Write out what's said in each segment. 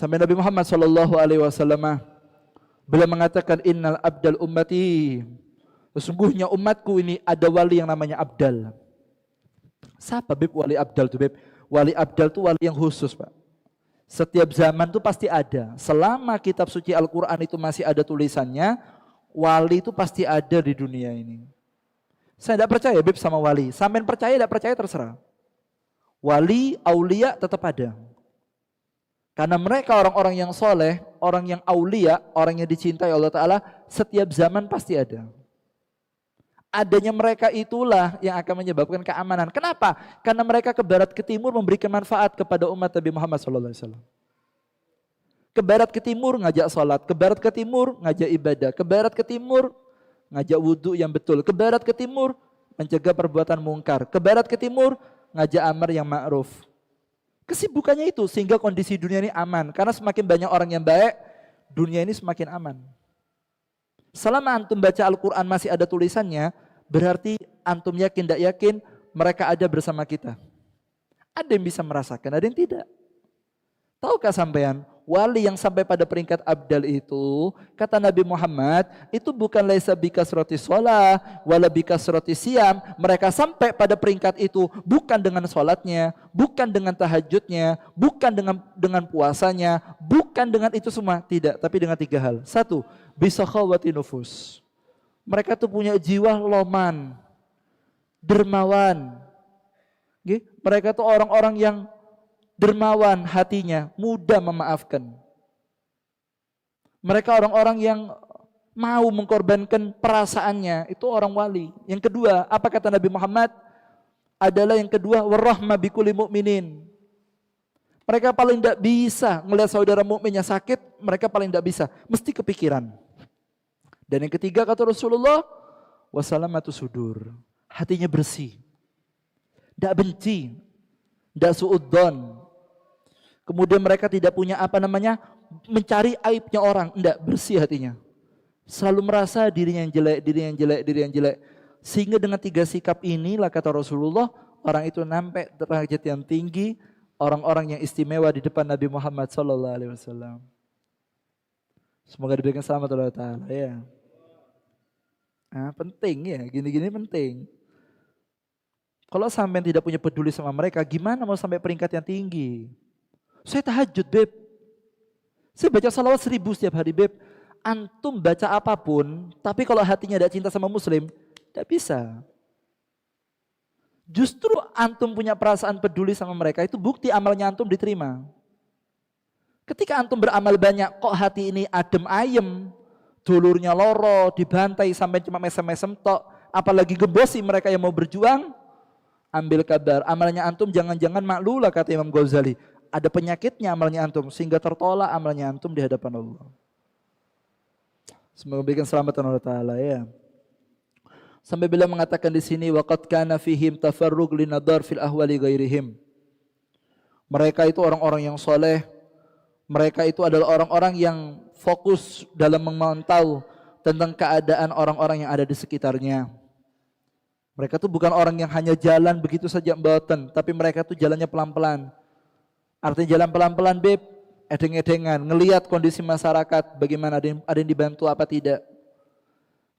Sampai Nabi Muhammad SAW beliau mengatakan innal abdal ummati, sesungguhnya umatku ini ada wali yang namanya abdal. Siapa Bib wali abdal itu Bib? Wali abdal itu wali yang khusus Pak. Setiap zaman itu pasti ada. Selama kitab suci Al-Quran itu masih ada tulisannya, wali itu pasti ada di dunia ini. Saya tidak percaya Bib sama wali. Sampean percaya tidak percaya terserah. Wali, aulia tetap ada. Karena mereka orang-orang yang soleh, orang yang aulia, orang yang dicintai Allah Ta'ala, setiap zaman pasti ada. Adanya mereka itulah yang akan menyebabkan keamanan. Kenapa? Karena mereka ke barat ke timur memberikan manfaat kepada umat Nabi Muhammad SAW. Ke barat ke timur ngajak sholat, ke barat ke timur ngajak ibadah, ke barat ke timur ngajak wudhu yang betul, ke barat ke timur mencegah perbuatan mungkar, ke barat ke timur ngajak amar yang ma'ruf. Kesibukannya itu sehingga kondisi dunia ini aman. Karena semakin banyak orang yang baik, dunia ini semakin aman. Selama antum baca Al-Quran masih ada tulisannya, berarti antum yakin tidak yakin mereka ada bersama kita. Ada yang bisa merasakan, ada yang tidak. Tahukah sampean, wali yang sampai pada peringkat abdal itu, kata Nabi Muhammad, itu bukan laisa bikasrati sholah, wala bikasrati siyam. Mereka sampai pada peringkat itu bukan dengan sholatnya, bukan dengan tahajudnya, bukan dengan puasanya, bukan dengan itu semua. Tidak, tapi dengan 3 hal. 1, bisa khawati nufus. Mereka tuh punya jiwa loman, dermawan. Mereka tuh orang-orang yang dermawan hatinya, mudah memaafkan. Mereka orang-orang yang mau mengkorbankan perasaannya, itu orang wali. Yang kedua, apa kata Nabi Muhammad? Adalah yang kedua, warahmah bikulli mu'minin. Mereka paling tidak bisa melihat saudara mukminnya sakit, mereka paling tidak bisa, mesti kepikiran. Dan yang ketiga kata Rasulullah, wasalamatu sudur. Hatinya bersih. Tidak benci, tidak suudzon. Kemudian mereka tidak punya mencari aibnya orang, enggak, bersih hatinya. Selalu merasa dirinya yang jelek. Sehingga dengan 3 sikap inilah kata Rasulullah, orang itu sampai derajat yang tinggi, orang-orang yang istimewa di depan Nabi Muhammad SAW. Semoga diberikan selamat Allah Ta'ala ya. Nah, penting ya, gini-gini penting. Kalau sampai tidak punya peduli sama mereka, gimana mau sampai peringkat yang tinggi? Saya tahajud, Beb. Saya baca salawat 1000 setiap hari, Beb. Antum baca apapun, tapi kalau hatinya tidak cinta sama muslim, tidak bisa. Justru antum punya perasaan peduli sama mereka, itu bukti amalnya antum diterima. Ketika antum beramal banyak, kok hati ini adem ayem, dulurnya loro, dibantai sampai cuma mesem-mesem tok, apalagi gembosi mereka yang mau berjuang, ambil kabar, amalnya antum jangan-jangan maklulah kata Imam Ghazali. Ada penyakitnya amalnya antum sehingga tertolak amalnya antum di hadapan Allah. Semoga berikan selamat Allah Ta'ala ya. Sampai beliau mengatakan di sini waqad kana fihim tafarruq linadhar fil ahwali ghairihim. Mereka itu orang-orang yang soleh. Mereka itu adalah orang-orang yang fokus dalam memantau tentang keadaan orang-orang yang ada di sekitarnya. Mereka itu bukan orang yang hanya jalan begitu saja mboten, tapi mereka itu jalannya pelan-pelan. Artinya jalan pelan-pelan, Beb, edeng-edengan, ngelihat kondisi masyarakat, bagaimana ada yang dibantu apa tidak.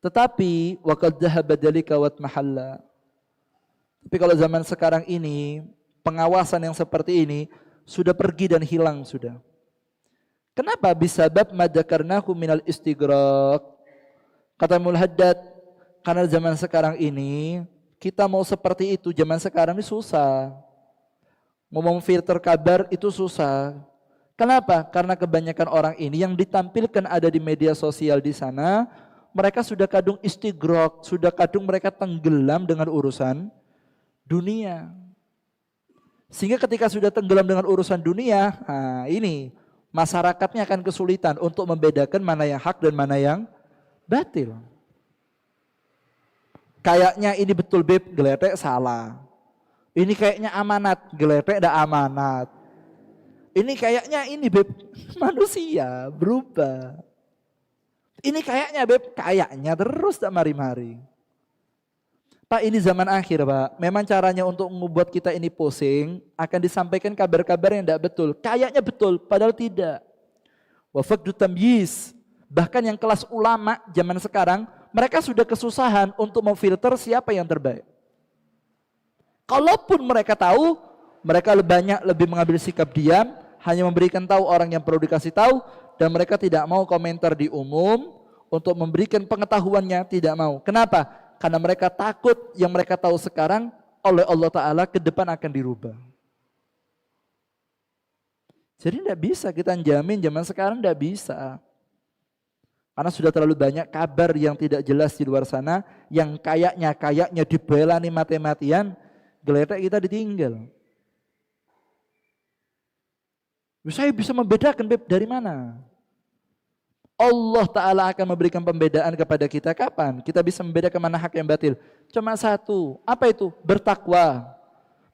Tetapi waqad dhahaba dzalika wat mahalla. Tapi kalau zaman sekarang ini, pengawasan yang seperti ini sudah pergi dan hilang sudah. Kenapa? Bisabab madzakarnahu minal istighraq. Kata Mul Haddad, karena zaman sekarang ini kita mau seperti itu, zaman sekarang ini susah. Mau memfilter kabar itu susah. Kenapa? Karena kebanyakan orang ini yang ditampilkan ada di media sosial di sana, mereka sudah kadung istighraq, sudah kadung mereka tenggelam dengan urusan dunia. Sehingga ketika sudah tenggelam dengan urusan dunia, nah ini masyarakatnya akan kesulitan untuk membedakan mana yang hak dan mana yang batil. Kayaknya ini betul, Beb, geletek salah. Ini kayaknya amanat, gelepek dah amanat. Ini kayaknya ini, Beb, manusia berubah. Ini kayaknya, Beb, kayaknya terus tak mari-mari. Pak, ini zaman akhir, Pak. Memang caranya untuk membuat kita ini pusing, akan disampaikan kabar-kabar yang tidak betul. Kayaknya betul, padahal tidak. wa faqdu tamyiz. Bahkan yang kelas ulama zaman sekarang, mereka sudah kesusahan untuk memfilter siapa yang terbaik. Kalaupun mereka tahu, mereka lebih mengambil sikap diam, hanya memberikan tahu orang yang perlu dikasih tahu, dan mereka tidak mau komentar di umum untuk memberikan pengetahuannya, tidak mau. Kenapa? Karena mereka takut yang mereka tahu sekarang oleh Allah Ta'ala ke depan akan dirubah. Jadi tidak bisa kita jamin zaman sekarang, tidak bisa. Karena sudah terlalu banyak kabar yang tidak jelas di luar sana, yang kayaknya dibelani mati-matian, geletek kita ditinggal. Saya bisa membedakan dari mana? Allah Ta'ala akan memberikan pembedaan kepada kita kapan? Kita bisa membedakan mana hak yang batil. Cuma satu, apa itu? Bertakwa.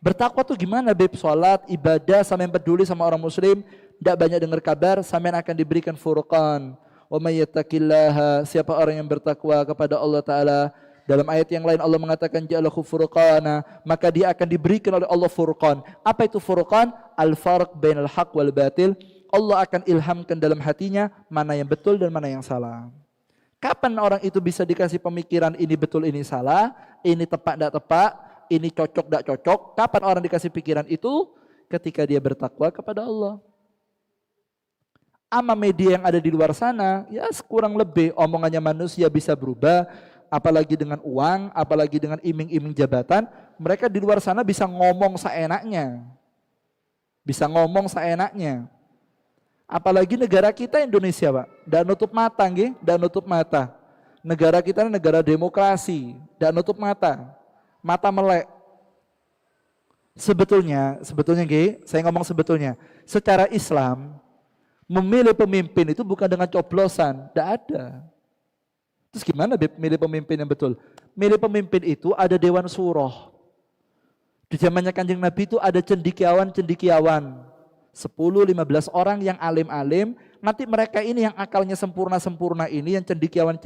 Bertakwa tuh gimana Beb? Sholat, ibadah, sampai peduli sama orang muslim, tidak banyak dengar kabar, sampai akan diberikan furqan. Wa may yattaqillaha, siapa orang yang bertakwa kepada Allah Ta'ala. Dalam ayat yang lain Allah mengatakan ja'alahu furqana, maka dia akan diberikan oleh Allah furqan. Apa itu furqan? Al-farq bainal haq wal batil. Allah akan ilhamkan dalam hatinya mana yang betul dan mana yang salah. Kapan orang itu bisa dikasih pemikiran ini betul, ini salah, ini tepat, tidak tepat, ini cocok, tidak cocok. Kapan orang dikasih pikiran itu? Ketika dia bertakwa kepada Allah. Ama media yang ada di luar sana, ya kurang lebih omongannya manusia bisa berubah, apalagi dengan uang, apalagi dengan iming-iming jabatan, mereka di luar sana bisa ngomong seenaknya. Bisa ngomong seenaknya. Apalagi negara kita Indonesia, Pak. Tidak nutup mata, nggih, tidak nutup mata. Negara kita ini negara demokrasi, tidak nutup mata. Mata melek. Sebetulnya nggih, saya ngomong sebetulnya, secara Islam memilih pemimpin itu bukan dengan coblosan, tidak ada. Terus gimana milih pemimpin yang betul? Milih pemimpin itu ada Dewan Suroh. Di zamannya Kanjeng Nabi itu ada cendikiawan. 10-15 orang yang alim-alim, nanti mereka ini yang akalnya sempurna-sempurna ini, yang cendikiawan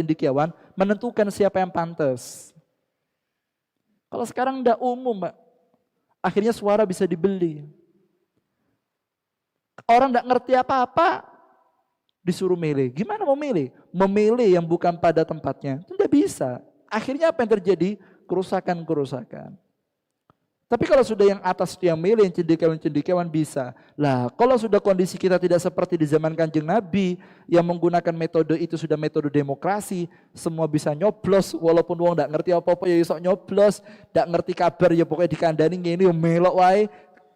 menentukan siapa yang pantas. Kalau sekarang tidak umum, Mbak. Akhirnya suara bisa dibeli. Orang tidak ngerti apa-apa, disuruh milih. Gimana mau milih? Memilih yang bukan pada tempatnya. Itu tidak bisa. Akhirnya apa yang terjadi? Kerusakan. Tapi kalau sudah yang atas yang milih, yang cendekiawan bisa. Lah, kalau sudah kondisi kita tidak seperti di zaman Kanjeng Nabi, yang menggunakan metode itu sudah metode demokrasi, semua bisa nyoblos, walaupun wong tidak ngerti apa-apa ya sok nyoblos, tidak ngerti kabar ya pokoknya dikandani ini melok wae.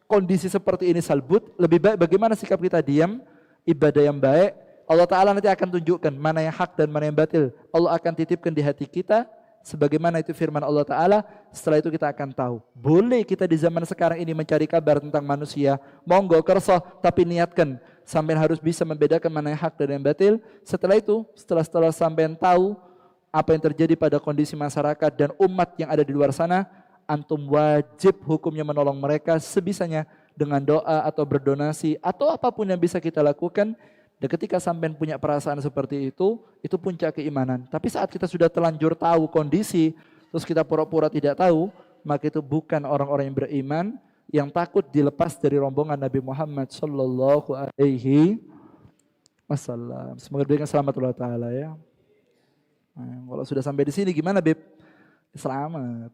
Kondisi seperti ini salbut, lebih baik bagaimana sikap kita diam, ibadah yang baik. Allah Ta'ala nanti akan tunjukkan mana yang hak dan mana yang batil. Allah akan titipkan di hati kita, sebagaimana itu firman Allah Ta'ala, setelah itu kita akan tahu. Boleh kita di zaman sekarang ini mencari kabar tentang manusia, monggo kerso, tapi niatkan, sampai harus bisa membedakan mana yang hak dan yang batil. Setelah itu, setelah sampai tahu apa yang terjadi pada kondisi masyarakat dan umat yang ada di luar sana, antum wajib hukumnya menolong mereka sebisanya dengan doa atau berdonasi atau apapun yang bisa kita lakukan. Dan ketika sampean punya perasaan seperti itu puncak keimanan. Tapi saat kita sudah terlanjur tahu kondisi, terus kita pura-pura tidak tahu, maka itu bukan orang-orang yang beriman, yang takut dilepas dari rombongan Nabi Muhammad sallallahu alaihi wasallam. Semoga diberikan selamat Allah Ta'ala ya. Nah, kalau sudah sampai di sini gimana Beb? Selamat.